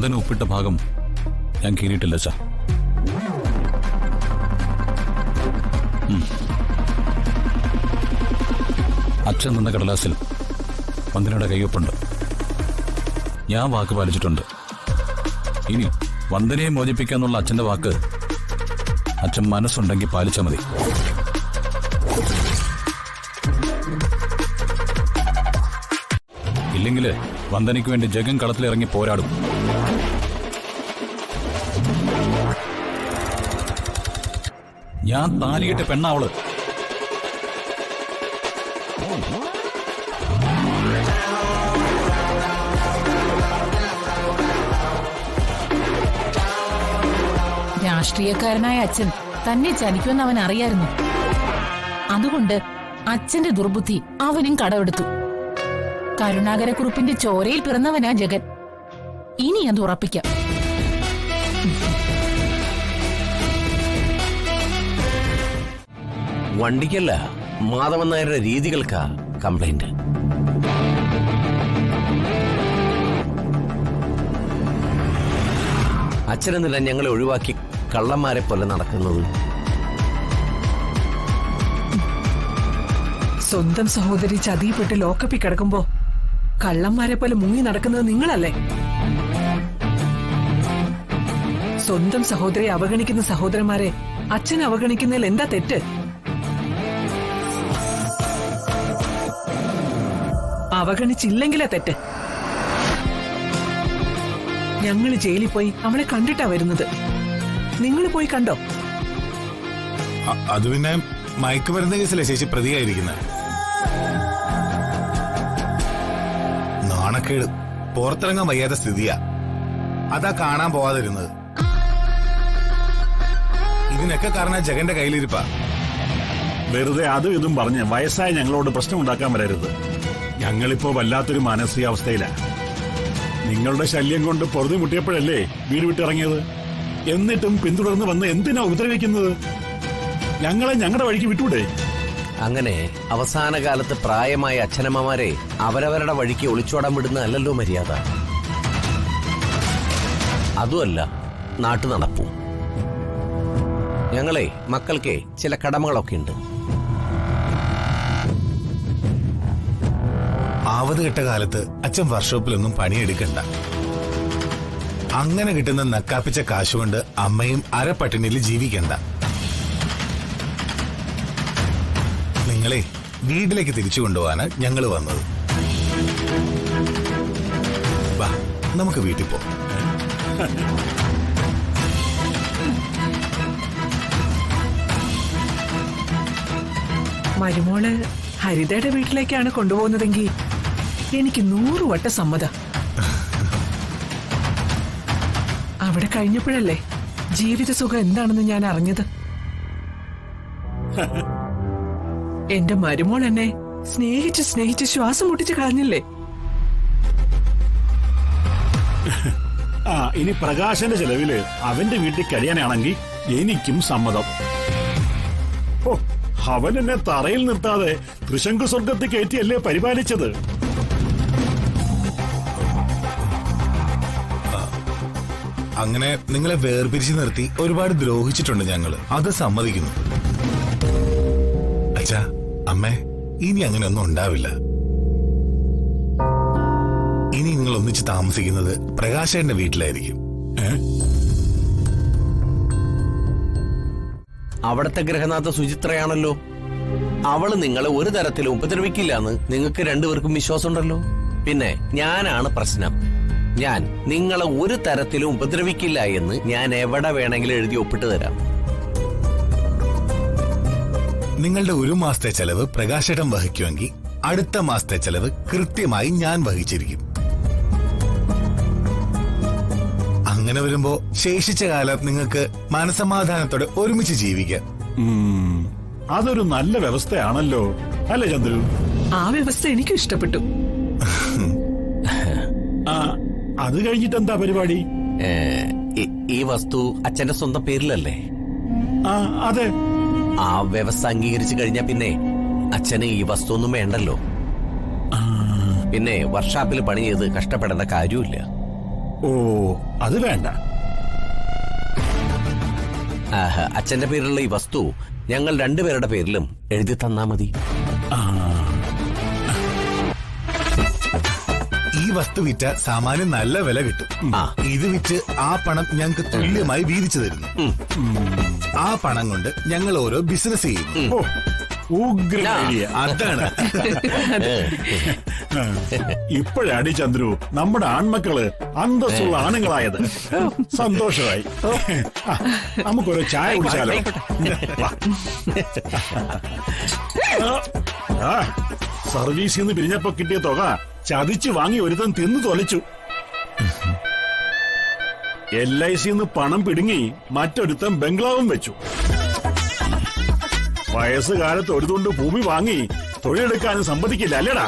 വന്ദന ഒപ്പിട്ട ഭാഗം ഞാൻ കീറിയിട്ടില്ല അച്ഛാ. അച്ഛൻ നിന്ന കടലാസിൽ വന്ദനയുടെ കയ്യൊപ്പുണ്ട്. ഞാൻ വാക്ക് പാലിച്ചിട്ടുണ്ട്. ഇനി വന്ദനയെ മോചിപ്പിക്കാന്നുള്ള അച്ഛന്റെ വാക്ക് അച്ഛൻ മനസ്സുണ്ടെങ്കിൽ പാലിച്ചാൽ മതി. ഇല്ലെങ്കില് വന്ദനയ്ക്ക് വേണ്ടി ജഗൻ കളത്തിലിറങ്ങി പോരാടും. ഞാൻ താലികെട്ട പെണ്ണാവള്. രാഷ്ട്രീയക്കാരനായ അച്ഛൻ തന്നെ ചതിക്കുമെന്ന് അവൻ അറിയായിരുന്നു. അതുകൊണ്ട് അച്ഛന്റെ ദുർബുദ്ധി അവനും കടമെടുത്തു. കരുണാകരക്കുറുപ്പിന്റെ ചോരയിൽ പിറന്നവനാ ജഗൻ. ഇനി അത് ഉറപ്പിക്കാം. വണ്ടിക്കല്ല, മാധവൻ നായരുടെ രീതികൾക്കാ കംപ്ലൈന്റ്. അച്ഛനെന്നില്ല ഞങ്ങളെ ഒഴിവാക്കി കള്ളന്മാരെ പോലെ നടക്കുന്നത്. സ്വന്തം സഹോദരി ചതിയിൽപ്പെട്ട് ലോക്കപ്പിൽ കിടക്കുമ്പോ കള്ളന്മാരെ പോലെ മുങ്ങി നടക്കുന്നത് നിങ്ങളല്ലേ? സ്വന്തം സഹോദരി അവഗണിക്കുന്ന സഹോദരന്മാരെ അച്ഛൻ അവഗണിക്കുന്നതിൽ എന്താ തെറ്റ്? അവഗണിച്ചില്ലെങ്കിലാ തെറ്റ്. ഞങ്ങള് ജയിലിൽ പോയി അവളെ കണ്ടിട്ടാ വരുന്നത്. നിങ്ങൾ പോയി കണ്ടോ? അത് പിന്നെ മയക്കുമരുന്ന് കേസിലെ ശേഷി പ്രതിയായിരിക്കുന്നത്. നാണക്കേട്, പുറത്തിറങ്ങാൻ വയ്യാത്ത സ്ഥിതിയാ. അതാ കാണാൻ പോവാതിരുന്നത്. ഇതിനൊക്കെ കാരണം ജഗന്റെ കയ്യിലിരിപ്പാ. വെറുതെ അതും ഇതും പറഞ്ഞ് വയസ്സായ ഞങ്ങളോട് പ്രശ്നം ഉണ്ടാക്കാൻ വരരുത്. ഞങ്ങളിപ്പോ വല്ലാത്തൊരു മാനസികാവസ്ഥയിലാണ്. നിങ്ങളുടെ ശല്യം കൊണ്ട് പൊറുതി മുട്ടിയപ്പോഴല്ലേ വീട് വിട്ടിറങ്ങിയത്. എന്നിട്ടും പിന്തുടർന്ന് വന്ന് എന്തിനാ ഉപദ്രവിക്കുന്നത്? ഞങ്ങളെ ഞങ്ങളുടെ വഴിക്ക് വിട്ടൂടെ? അങ്ങനെ അവസാന കാലത്ത് പ്രായമായ അച്ഛനമ്മമാരെ അവരവരുടെ വഴിക്ക് ഒളിച്ചോടാൻ വിടുന്നതല്ലല്ലോ മര്യാദ. അതുമല്ല നാട്ടു നടപ്പും. ഞങ്ങളെ മക്കൾക്ക് ചില കടമകളൊക്കെ ഉണ്ട്. ആവത് കെട്ട കാലത്ത് അച്ഛൻ വർക്ക്ഷോപ്പിലൊന്നും പണിയെടുക്കണ്ട. അങ്ങനെ കിട്ടുന്ന നക്കാപ്പിച്ച കാശുകൊണ്ട് അമ്മയും അരപ്പട്ടിണിയിൽ ജീവിക്കണ്ട. നിങ്ങളെ വീട്ടിലേക്ക് തിരിച്ചു കൊണ്ടുപോകാനാ ഞങ്ങൾ വന്നത്. വാ, നമുക്ക് വീട്ടിൽ പോ. മരുമോള് ഹരിതയുടെ വീട്ടിലേക്കാണ് കൊണ്ടുപോകുന്നതെങ്കിൽ എനിക്ക് 100 വട്ടം സമ്മതം. അവിടെ കഴിഞ്ഞപ്പോഴല്ലേ ജീവിത സുഖം എന്താണെന്ന് ഞാൻ അറിഞ്ഞത്. എന്റെ മരുമോൾ എന്നെ സ്നേഹിച്ച് സ്നേഹിച്ച് ശ്വാസം മുട്ടിച്ച് കളഞ്ഞില്ലേ? ഇനി പ്രകാശന്റെ ചെലവില് അവന്റെ വീട്ടിൽ കഴിയാനാണെങ്കിൽ എനിക്കും സമ്മതം. അവൻ എന്നെ തറയിൽ നിർത്താതെ ത്രിശങ്കു സ്വർഗത്തിൽ കയറ്റിയല്ലേ പരിപാലിച്ചത്. അങ്ങനെ നിങ്ങളെ വേർപിരിച്ചു നിർത്തി ഒരുപാട് ദ്രോഹിച്ചിട്ടുണ്ട് ഞങ്ങള്. അത് സമ്മതിക്കുന്നു. അച്ഛാ, അമ്മേ, ഇനി അങ്ങനെയൊന്നും ഉണ്ടാവില്ല. ഇനി നിങ്ങൾ ഒന്നിച്ച് താമസിക്കുന്നത് പ്രകാശന്റെ വീട്ടിലായിരിക്കും. അവിടത്തെ ഗൃഹനാഥ സുചിത്രയാണല്ലോ. അവള് നിങ്ങളെ ഒരു തരത്തിലും ഉപദ്രവിക്കില്ലാന്ന് നിങ്ങൾക്ക് രണ്ടുപേർക്കും വിശ്വാസമുണ്ടല്ലോ. പിന്നെ ഞാനാണ് പ്രശ്നം. ഞാൻ നിങ്ങളെ ഒരു തരത്തിലും ഉപദ്രവിക്കില്ല എന്ന് ഞാൻ എവിടെ വേണമെങ്കിലും എഴുതി ഒപ്പിട്ട് തരാം. നിങ്ങളുടെ ഒരു മാസത്തെ ചെലവ് പ്രകാശേട്ടൻ വഹിക്കുമെങ്കിൽ അടുത്ത മാസത്തെ ചെലവ് കൃത്യമായി ഞാൻ വഹിച്ചിരിക്കും. അങ്ങനെ വരുമ്പോ ശേഷിച്ച കാലം നിങ്ങൾക്ക് മനസമാധാനത്തോടെ ഒരുമിച്ച് ജീവിക്കാം. അതൊരു നല്ല വ്യവസ്ഥയാണല്ലോ, അല്ലേ ചന്ദ്രു? ആ വ്യവസ്ഥ എനിക്കും ഇഷ്ടപ്പെട്ടു. അത് കഴിഞ്ഞിട്ട് എന്താ പരിപാടി? ഈ വസ്തു അച്ഛന്റെ സ്വന്തം പേരിലല്ലേ? അതെ. ആ വ്യവസ്ഥ അംഗീകരിച്ചു കഴിഞ്ഞാ പിന്നെ അച്ഛന് ഈ വസ്തു ഒന്നും വേണ്ടല്ലോ. പിന്നെ വർക്ക്ഷോപ്പിൽ പണി ചെയ്ത് കഷ്ടപ്പെടേണ്ട കാര്യമില്ല. ഓ അത് വേണ്ട. അച്ഛന്റെ പേരിലുള്ള ഈ വസ്തു ഞങ്ങൾ രണ്ടുപേരുടെ പേരിലും എഴുതി തന്നാ മതി. ഈ വസ്തു വിറ്റ സാമാന്യം നല്ല വില കിട്ടും. ഇത് വിറ്റ് ആ പണം ഞങ്ങൾക്ക് തുല്യമായി വീതിച്ചു തരുന്നു. ആ പണം കൊണ്ട് ഞങ്ങൾ ഓരോ ബിസിനസ് ചെയ്യും. ഓ, ഉഗ്ര ഐഡിയ. അതാണ്. ഇപ്പോഴാടി ചന്ദ്രു നമ്മുടെ ആൺമക്കള് അന്തസ്സുള്ള ആണുങ്ങളായത്. സന്തോഷമായി. ആ, നമുക്കൊരു ചായ കുടിച്ചാലോ? ആ, സർവീസിൽ നിന്ന് പിരിഞ്ഞപ്പോ കിട്ടിയ തുക ചതിച്ചു വാങ്ങി ഒരുത്തൻ തിന്നു തൊലച്ചു. LIC പണം പിടുങ്ങി മറ്റൊരുത്തൻ ബംഗ്ലാവും വെച്ചു. വയസ്സുകാലത്ത് ഒരു തുണ്ട് ഭൂമി വാങ്ങി തൊഴിലെടുക്കാനും സമ്മതിക്കില്ല അല്ലേടാ?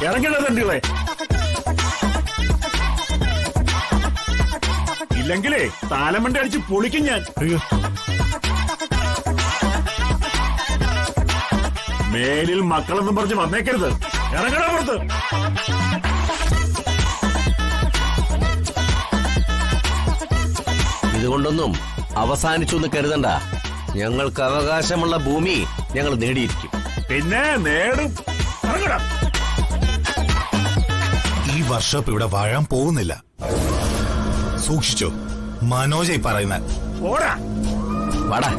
ഇറങ്ങണ തണ്ടികളെ. ഇല്ലെങ്കിലേ താലമണ്ട അടിച്ച് പൊളിക്കും ഞാൻ. മേലിൽ മക്കളെന്നും പറഞ്ഞ് വന്നേക്കരുത്. ഇറങ്ങണ പുറത്ത്. ഇതുകൊണ്ടൊന്നും അവസാനിച്ചു എന്ന് കരുതണ്ട. ഞങ്ങൾക്ക് അവകാശമുള്ള ഭൂമി ഞങ്ങൾ നേടിയിരിക്കും. പിന്നെ നേടും. ഇറങ്ങടാ. ഈ വർക്ക്ഷോപ്പ് ഇവിടെ വാഴാൻ പോകുന്നില്ല. സൂക്ഷിച്ചോ. മനോജായി പറയുന്ന. ഓടാ. വാടാ.